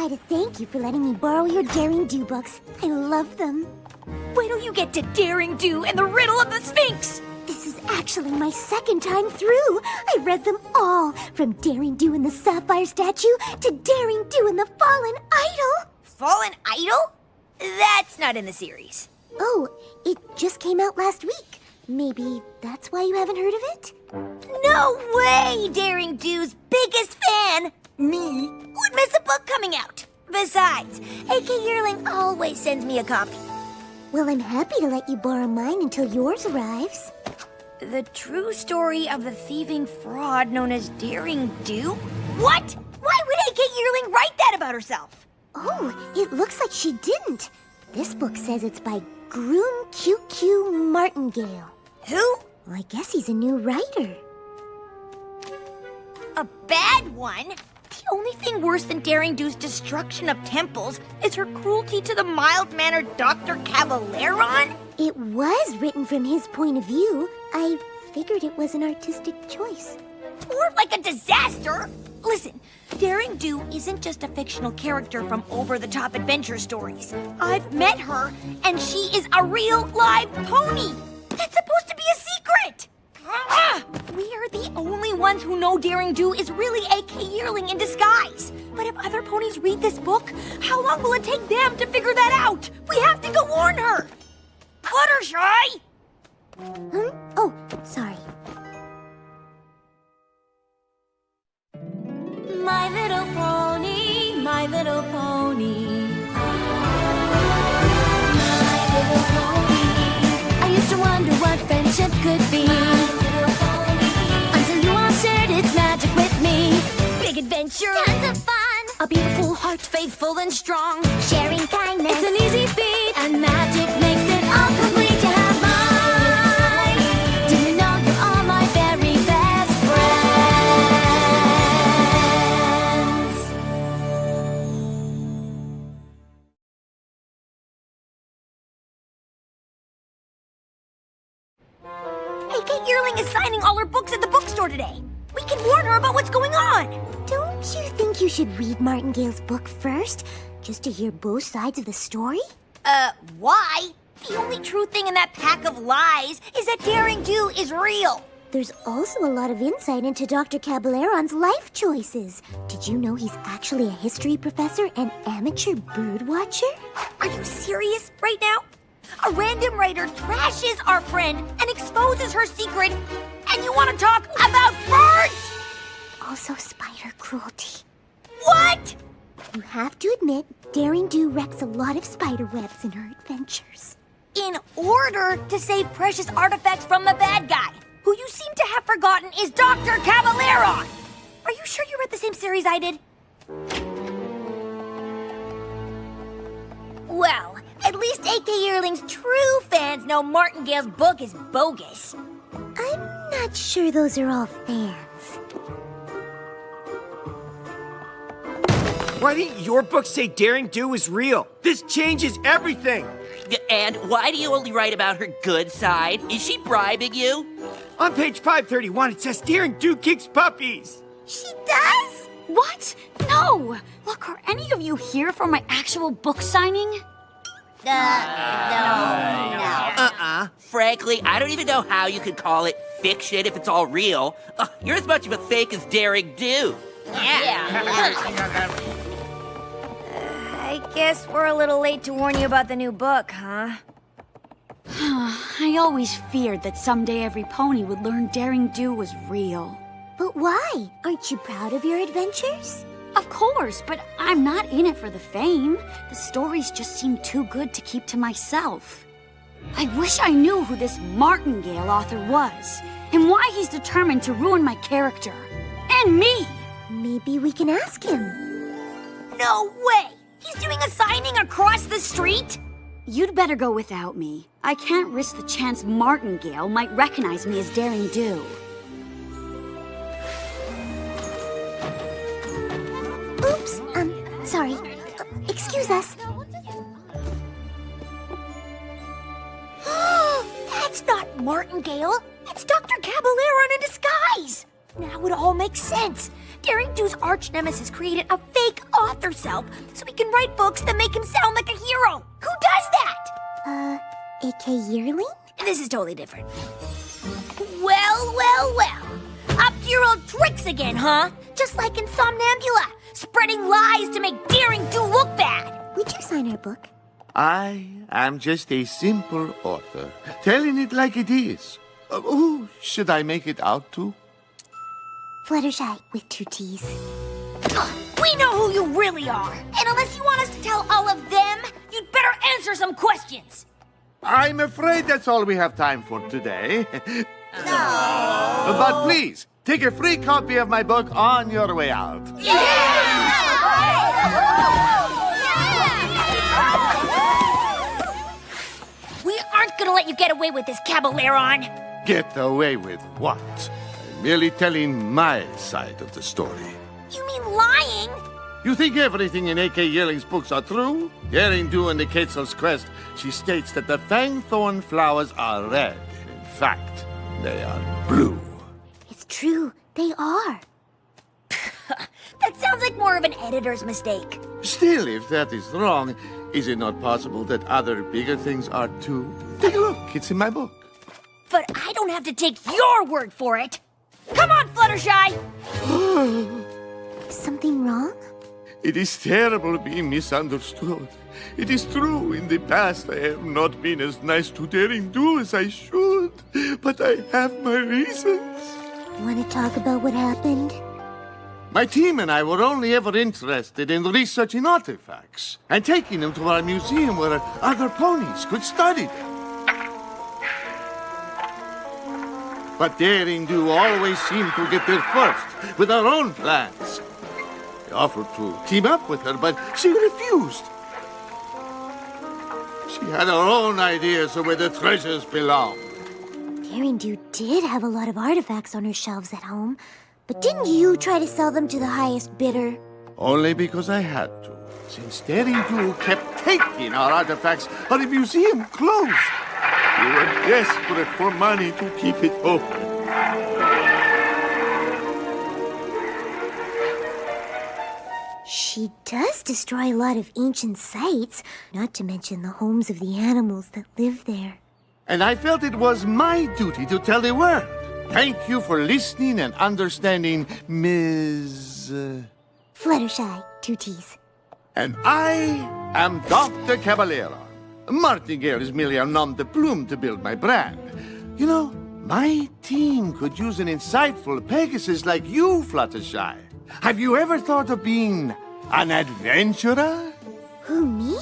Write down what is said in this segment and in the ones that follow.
try to thank you for letting me borrow your Daring Do books. I love them. Wait till you get to Daring Do and the Riddle of the Sphinx! This is actually my second time through. I read them all, from Daring Do and the Sapphire Statue to Daring Do and the Fallen Idol. Fallen Idol? That's not in the series. Oh, it just came out last week. Maybe that's why you haven't heard of it? No way! Daring Do's biggest fan, me, would miss a book coming out. Besides, AK Yearling always sends me a copy. Well, I'm happy to let you borrow mine until yours arrives. The true story of the thieving fraud known as Daring Do? What? Why would AK Yearling write that about herself? Oh, it looks like she didn't. This book says it's by Groom QQ Martingale. Who? Well, I guess he's a new writer. A bad one? The only thing worse than Daring Do's destruction of temples is her cruelty to the mild-mannered Dr. Caballeron? It was written from his point of view. I figured it was an artistic choice. Or like a disaster? Listen, Daring Do isn't just a fictional character from over-the-top adventure stories. I've met her, and she is a real live pony. That's supposed to be a secret. We are the only ones who know Daring Do is really AK Yearling in disguise. But if other ponies read this book, how long will it take them to figure that out? We have to go warn her. Fluttershy! Oh, sorry. My little pony, my little pony. My little pony. I used to wonder what friendship could be. Until you all shared its magic with me. Big adventure, tons of fun. A beautiful heart, faithful and strong. Sharing kindness, it's an easy feat. And magic makes it all complete. You have mine. Do you know you're all my very best friends? AK Yearling is signing all her books at the bookstore today. We can warn her about what's going on. Don't you think you should read Martingale's book first, just to hear both sides of the story? Why? The only true thing in that pack of lies is that Daring Do is real. There's also a lot of insight into Dr. Caballeron's life choices. Did you know he's actually a history professor and amateur bird watcher? Are you serious right now? A random writer trashes our friend and exposes her secret, and you want to talk about birds? Also spider cruelty. What? You have to admit, Daring Do wrecks a lot of spider webs in her adventures. In order to save precious artifacts from the bad guy, who you seem to have forgotten is Dr. Caballeron. Are you sure you read the same series I did? Well, at least AK Yearling's true fans know Martingale's book is bogus. I'm not sure those are all fans. Why didn't your book say Daring Do is real? This changes everything! And why do you only write about her good side? Is she bribing you? On page 531, it says Daring Do kicks puppies! She does? What? No! Look, are any of you here for my actual book signing? No. Frankly, I don't even know how you could call it fiction if it's all real. You're as much of a fake as Daring Do. I guess we're a little late to warn you about the new book, huh? I always feared that someday every pony would learn Daring Do was real. But why? Aren't you proud of your adventures? Of course, but I'm not in it for the fame. The stories just seem too good to keep to myself. I wish I knew who this Martingale author was, and why he's determined to ruin my character. And me! Maybe we can ask him. No way! He's doing a signing across the street? You'd better go without me. I can't risk the chance Martingale might recognize me as Daring Do. Oops, sorry. Excuse us. That's not Martingale. It's Dr. Caballeron in disguise. Now it all makes sense. Daring Do's arch nemesis created a fake author self so he can write books that make him sound like a hero. Who does that? A.K. Yearling? This is totally different. Well. Up to your old tricks again, huh? Just like in Somnambula, spreading lies to make Daring Do look bad. Would you sign our book? I am just a simple author, telling it like it is. Who should I make it out to? Fluttershy with 2 T's. We know who you really are. And unless you want us to tell all of them, you'd better answer some questions. I'm afraid that's all we have time for today. But please, take a free copy of my book on your way out. We aren't gonna let you get away with this, Caballeron. Get away with what? I'm merely telling my side of the story. You mean lying? You think everything in A.K. Yearling's books are true? Daring Do and the Quetzal's Crest, she states that the fangthorn flowers are red. In fact, they are blue. It's true. They are. That sounds like more of an editor's mistake. Still, if that is wrong, is it not possible that other bigger things are too? Take a look. It's in my book. But I don't have to take your word for it. Come on, Fluttershy! Something wrong? It is terrible being misunderstood. It is true, in the past I have not been as nice to Daring Do as I should. But I have my reasons. Want to talk about what happened? My team and I were only ever interested in researching artifacts and taking them to our museum where other ponies could study them. But Daring Do always seemed to get there first with her own plans. I offered to team up with her, but she refused. She had her own ideas of where the treasures belong. Daring Do did have a lot of artifacts on her shelves at home, but didn't you try to sell them to the highest bidder? Only because I had to. Since Daring Do kept taking our artifacts, our museum closed. We were desperate for money to keep it open. She does destroy a lot of ancient sites, not to mention the homes of the animals that live there. And I felt it was my duty to tell the world. Thank you for listening and understanding, Ms. Fluttershy, 2 T's. And I am Dr. Caballero. Martingale is merely a nom de plume to build my brand. You know, my team could use an insightful Pegasus like you, Fluttershy. Have you ever thought of being an adventurer? Who, me?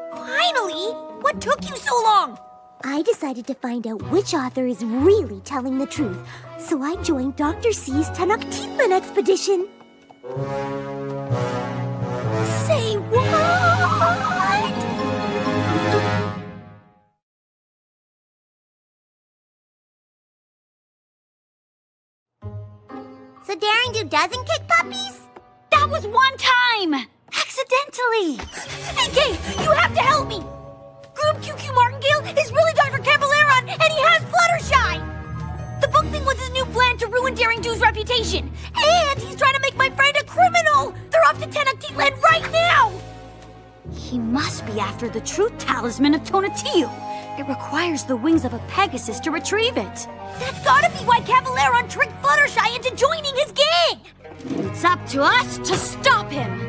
Finally! What took you so long? I decided to find out which author is really telling the truth, so I joined Dr. C's Tenochtitlan expedition. Say what? So Daring Do doesn't kick puppies? That was one time! Accidentally! AK, you have to help me! Groom QQ Martingale is really Dr. Caballeron, and he has Fluttershy! The book thing was his new plan to ruin Daring Do's reputation. And he's trying to make my friend a criminal! They're off to Tenochtitlan right now! He must be after the truth talisman of Tonatiuh. It requires the wings of a Pegasus to retrieve it. That's gotta be why Caballeron tricked Fluttershy into joining his gang! It's up to us to stop him!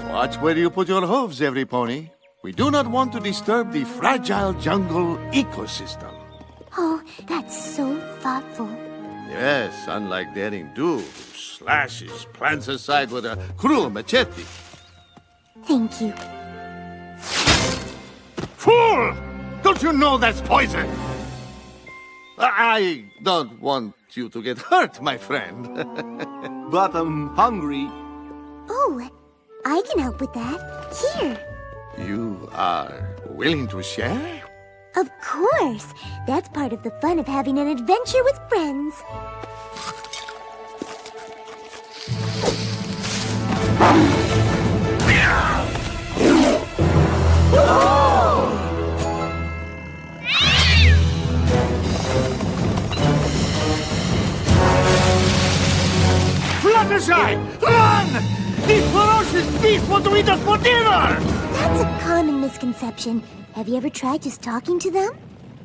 Watch where you put your hooves, every pony. We do not want to disturb the fragile jungle ecosystem. Oh, that's so thoughtful. Yes, unlike Daring Do, who slashes plants aside with a cruel machete. Thank you. Fool! Don't you know that's poison? I don't want you to get hurt, my friend. But I'm hungry. Oh, I can help with that. Here. You are willing to share? Of course. course. That's part of the fun of having an adventure with friends. Fluttershy! Run! These ferocious beasts want to eat us for dinner! That's a common misconception. Have you ever tried just talking to them?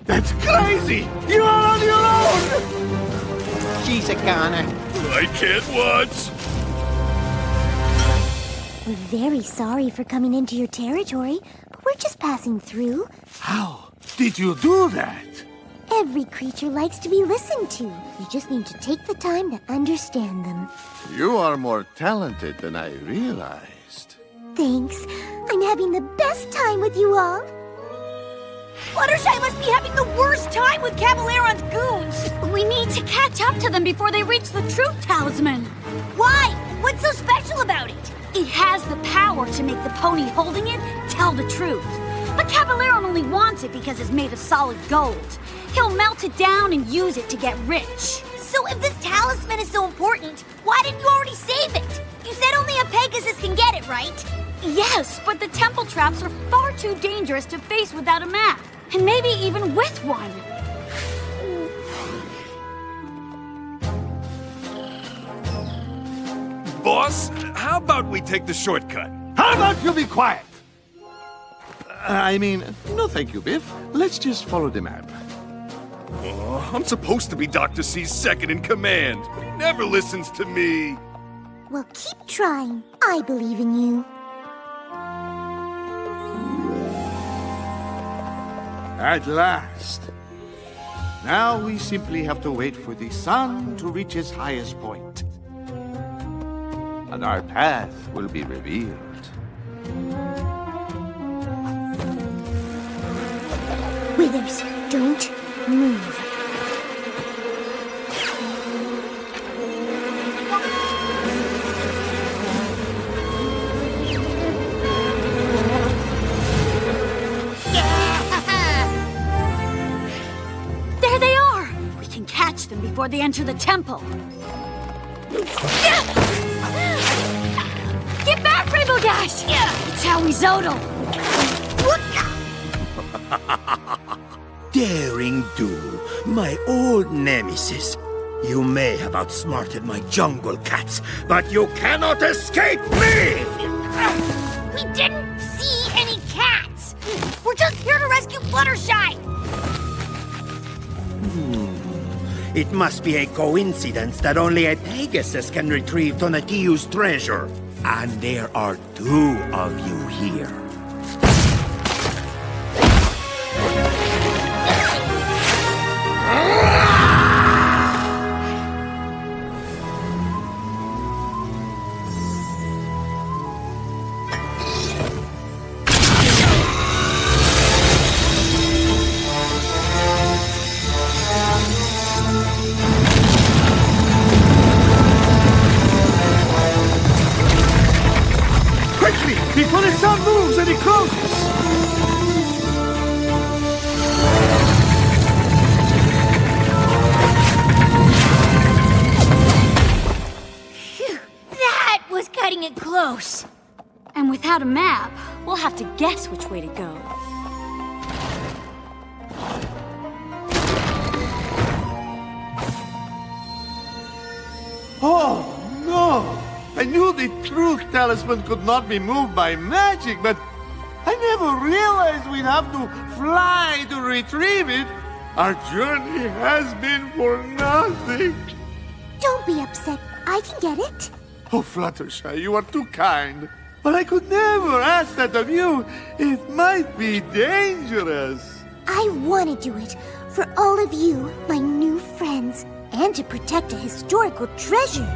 That's crazy! You are on your own! She's a goner. I can't watch. We're very sorry for coming into your territory, but we're just passing through. How did you do that? Every creature likes to be listened to. You just need to take the time to understand them. You are more talented than I realized. Thanks. I'm having the best time with you all. Fluttershy must be having the worst time with Caballeron's goons. We need to catch up to them before they reach the truth talisman. Why? What's so special about it? It has the power to make the pony holding it tell the truth. But Caballeron only wants it because it's made of solid gold. He'll melt it down and use it to get rich. So if this talisman is so important, why didn't you already save it? You said only a Pegasus can get it, right? Yes, but the temple traps are far too dangerous to face without a map. And maybe even with one. Boss, how about we take the shortcut? How about you be quiet? I mean, no thank you, Biff. Let's just follow the map. Oh, I'm supposed to be Dr. C's second in command, but he never listens to me. Well, keep trying. I believe in you. At last. Now we simply have to wait for the sun to reach its highest point. And our path will be revealed. Withers, don't move. There they are! We can catch them before they enter the temple. Get back, Rainbow Dash! It's Howie Zodal! Daring Do, my old nemesis. You may have outsmarted my jungle cats, but you cannot escape me! We didn't see any cats. We're just here to rescue Fluttershy. It must be a coincidence that only a Pegasus can retrieve Tonatiuh's treasure. And there are two of you here. Before the sun moves and it closes! Phew, that was cutting it close. And without a map, we'll have to guess which way to go. Oh, no! I knew the truth talisman could not be moved by magic, but I never realized we'd have to fly to retrieve it. Our journey has been for nothing. Don't be upset. I can get it. Oh, Fluttershy, you are too kind. But I could never ask that of you. It might be dangerous. I want to do it for all of you, my new friends, and to protect a historical treasure.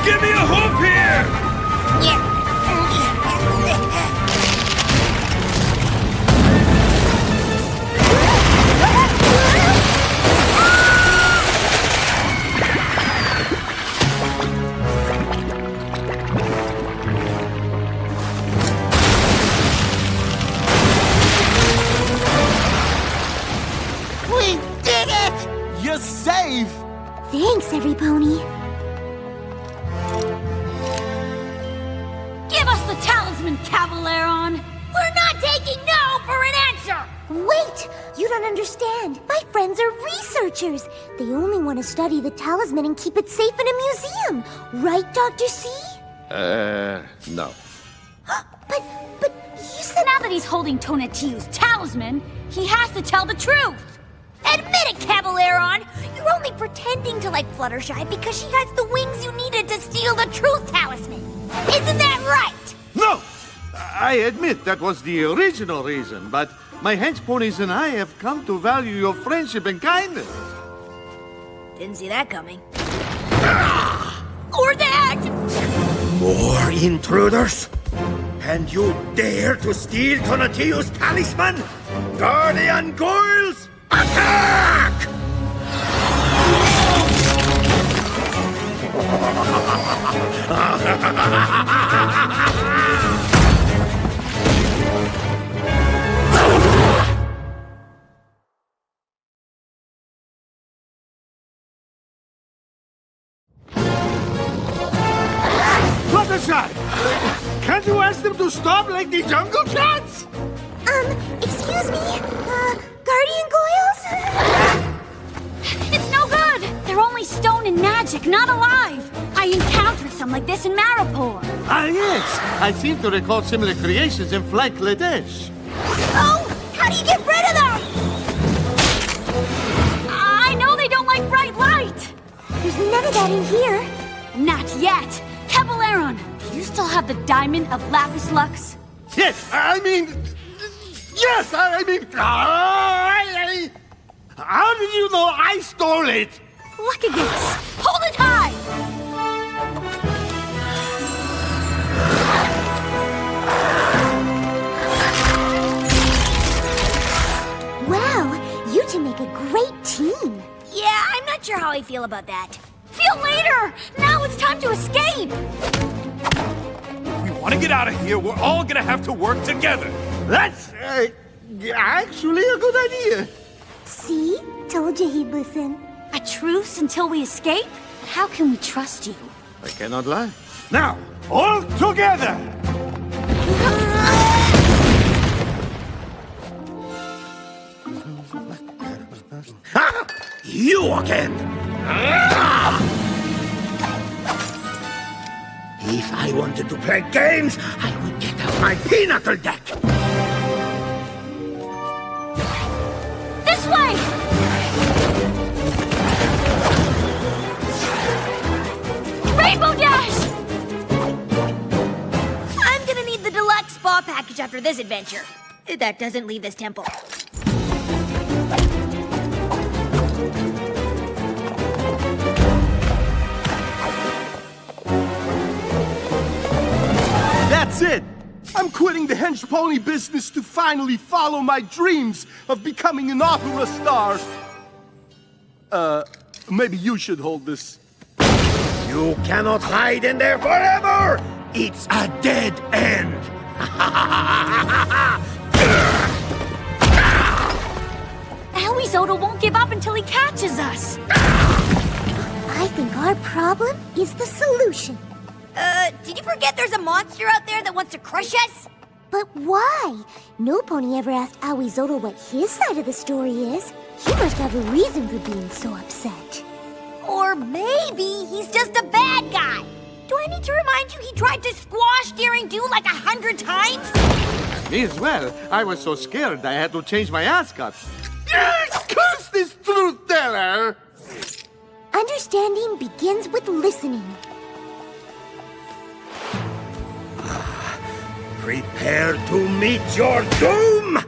Give me a hoop here! talisman, Cavaleron! We're not taking no for an answer! Wait! You don't understand. My friends are researchers. They only want to study the talisman and keep it safe in a museum. Right, Dr. C? No. But you said... Now that he's holding Tonatiuh's talisman, he has to tell the truth! Admit it, Cavaleron! You're only pretending to like Fluttershy because she has the wings you needed to steal the truth talisman. Isn't that right? No! I admit that was the original reason, but my hench ponies and I have come to value your friendship and kindness. Didn't see that coming. Or that! More intruders? And you dare to steal Tonatiuh's talisman? Guardian Goyles, attack! Fluttershy! Can't you ask them to stop like the jungle cats? Excuse me? Guardian Goyles? It's no good! They're only stone and magic, not alive! I encountered some like this in Maripor. Ah, yes. I seem to recall similar creations in Flight Ladesh. Oh! How do you get rid of them? I know they don't like bright light! There's none of that in here. Not yet! Cavaleron, do you still have the diamond of Lapis Lux? Yes, I mean... Yes, I mean... How did you know I stole it? Look at this! Hold it high! Wow, you two make a great team. Yeah, I'm not sure how I feel about that. Feel later! Now it's time to escape! If we want to get out of here, we're all gonna have to work together. That's actually a good idea. See? Told you he'd listen. A truce until we escape? How can we trust you? I cannot lie. Now, all together! Ha! You again! If I wanted to play games, I would get out my pinnacle deck! This way! Rainbow Dash! I'm gonna need the deluxe spa package after this adventure. That doesn't leave this temple. That's it! I'm quitting the hench pony business to finally follow my dreams of becoming an opera star. Maybe you should hold this. You cannot hide in there forever! It's a dead end! Aoizoto won't give up until he catches us! I think our problem is the solution. Did you forget there's a monster out there that wants to crush us? But why? No pony ever asked Aoizoto what his side of the story is. He must have a reason for being so upset. Or maybe he's just a bad guy. Do I need to remind you he tried to squash Daring Do like 100 times? Me as well. I was so scared I had to change my ascot. Yes! Curse this truth teller! Understanding begins with listening. Prepare to meet your doom!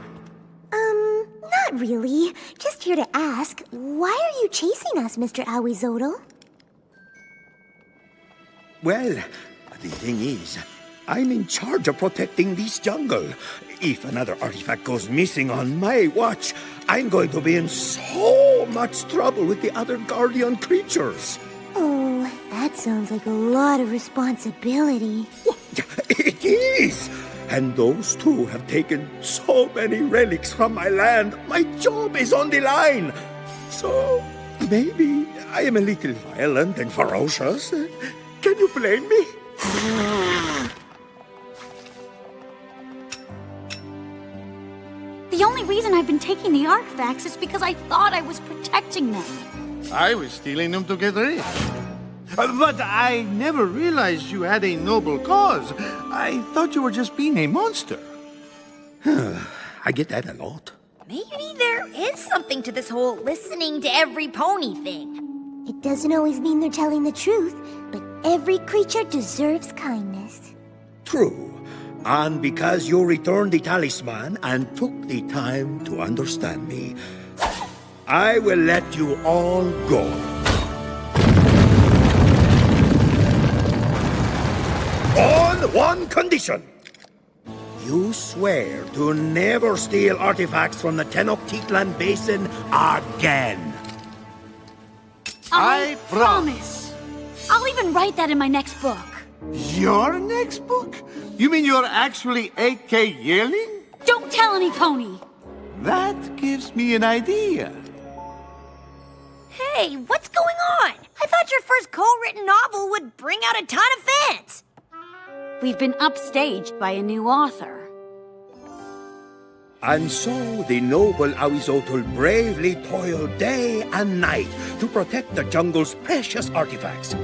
Not really. Just here to ask, why are you chasing us, Mr. Aoizoto? Well, the thing is, I'm in charge of protecting this jungle. If another artifact goes missing on my watch, I'm going to be in so much trouble with the other guardian creatures. Oh, that sounds like a lot of responsibility. It is! And those two have taken so many relics from my land. My job is on the line. So, maybe I am a little violent and ferocious. Can you blame me? reason I've been taking the artifacts is because I thought I was protecting them. I was stealing them to get rich. But I never realized you had a noble cause. I thought you were just being a monster. I get that a lot. Maybe there is something to this whole listening to every pony thing. It doesn't always mean they're telling the truth, but every creature deserves kindness. True. And because you returned the talisman and took the time to understand me, I will let you all go. On one condition. You swear to never steal artifacts from the Tenochtitlan Basin again. I promise. I'll even write that in my next book. Your next book? You mean you're actually A.K. Yearling? Don't tell any pony. That gives me an idea. Hey, what's going on? I thought your first co-written novel would bring out a ton of fans. We've been upstaged by a new author. And so the noble Awizotl bravely toiled day and night to protect the jungle's precious artifacts.